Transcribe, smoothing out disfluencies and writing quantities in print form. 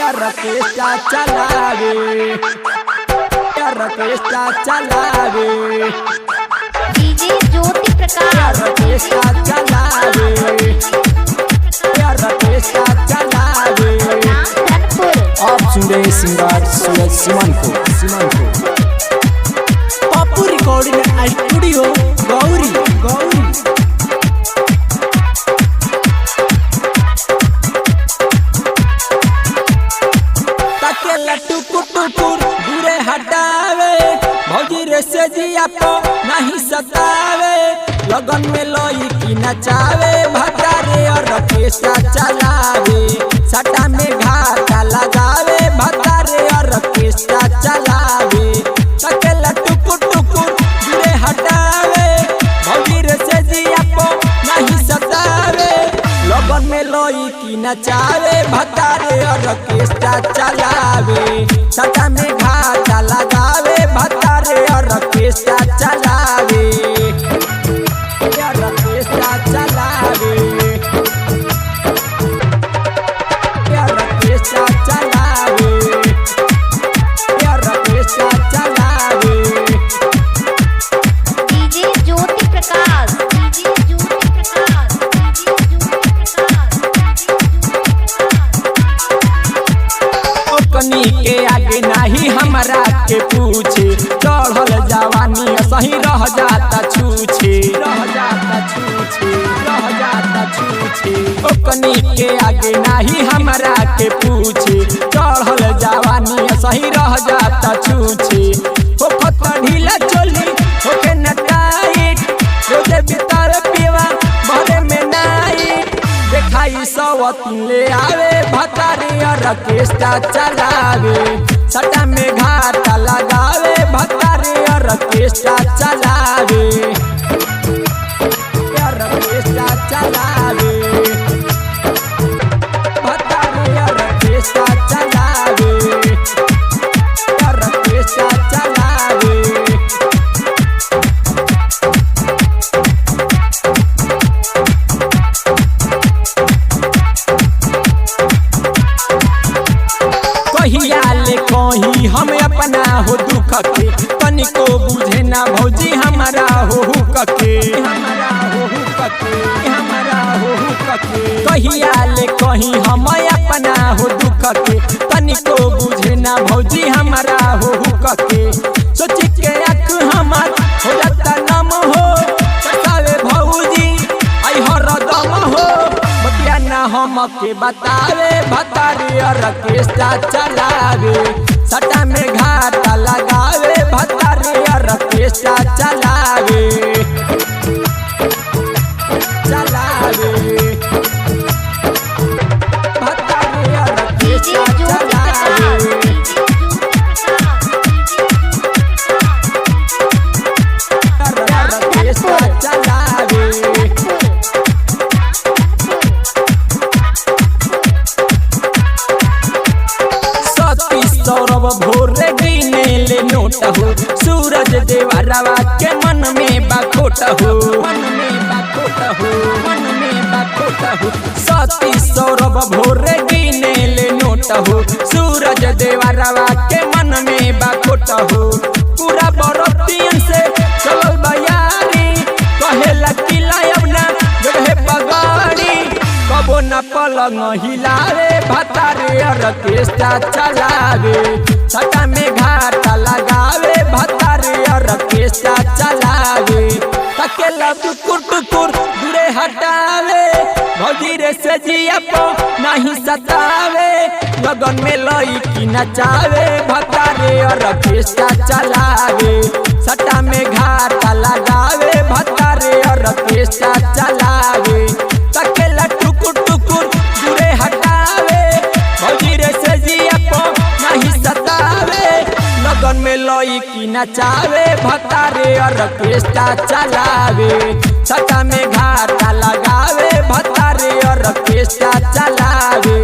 रकेस्टा चलावे, रकेस्टा चलावे, डीजे ज्योति प्रकाश रकेस्टा चलावे, रकेस्टा चलावे। आप सुन रहे सिंगर सूरज सुमन को। Pappu recording studio Gauri. टुकुर दूरे हटावे, भौजी रे से जिया को नहीं सतावे, लगन में लोई की नचावे, भतारे और रकेस्टा चलावे, सटा में घाटा लगावे, भतारे और रकेस्टा चलावे। तकेला टुकुर दूरे हटावे, भौजी रे से जिया को नहीं सतावे, लगन में लोई की नचावे, भतारे और रकेस्टा चलावे, सटा में घाटा लगावे, भतारे और रकेस्टा चलावे, रकेस्टा चलावे, रकेस्टा चलावे, रकेस्टा चलावे। डीजे ज्योति प्रकाश, डीजे ज्योति प्रकाश, ओकनी के आगे नहीं हमरा के पूछे, चढ़ल जवानी सही रह जाता छूछे, ओकनी के आगे नहीं हमरा के पूछे, चढ़ल जवानी सही रह जाता छूछे। होखत ढीला चोली होके नटाइट, रोजे भीतर पीवा भरे में नाइट, देखाई सवतीन ले आवे, भतारे और रकेस्टा चलावे, सटा में घाटा लगावे, भतारे और रकेस्टा चलावे, रकेस्टा चलावे, भतारे और रकेस्टा चलावे, रकेस्टा चलावे। कहीं हम अपना हो दुख के, तनिको बुझे ना भौजी हमारा हो हुक के, कहिया ले कहीं हम अपना हो दुख के, तनिको बुझे ना भौजी हमारा हो हुक के। सोच के आँख हमार हो जाता नम हो, सतावे भौजी आई हरदम हो, बतिया ना हम के बतावे, भतारे और रकेस्टा चलावे, सटा में घाटा लगावे, भतारे और रकेस्टा चलावे, भतारे और रकेस्टा चलावे, रकेस्टा चलावे। सौरभ भोरे गिने ले नोट हो, सूरज देवरवा के मन में बाखोट हो, सती सौरभ भोरे गिने ले नोट हो, सूरज देवरवा के मन में बाखोट हो। पूरा बरतियन से चलल बयारी, कहेला किला अपना जगह पगाड़ी, कबो न पलंग हिलावे, भतारे और रकेस्टा चलावे, सटा में घाटा लगावे, भतारे और रकेस्टा चलावे। तकेला टुकुर दूरे हटावे, भौजी रे से जिया को नहीं सतावे, लगन में लई की नचावे, भतारे और रकेस्टा चलावे, सटा में घाटा लगावे, भतारे और रकेस्टा चलावे। तकेला टुकुर दूरे हटावे, भौजी रे से जिया को नहीं सतावे, लगन में लोई की नचावे, भतारे और रकेस्टा चलावे, सटा में घाटा लगावे, भतारे और रकेस्टा चलावे।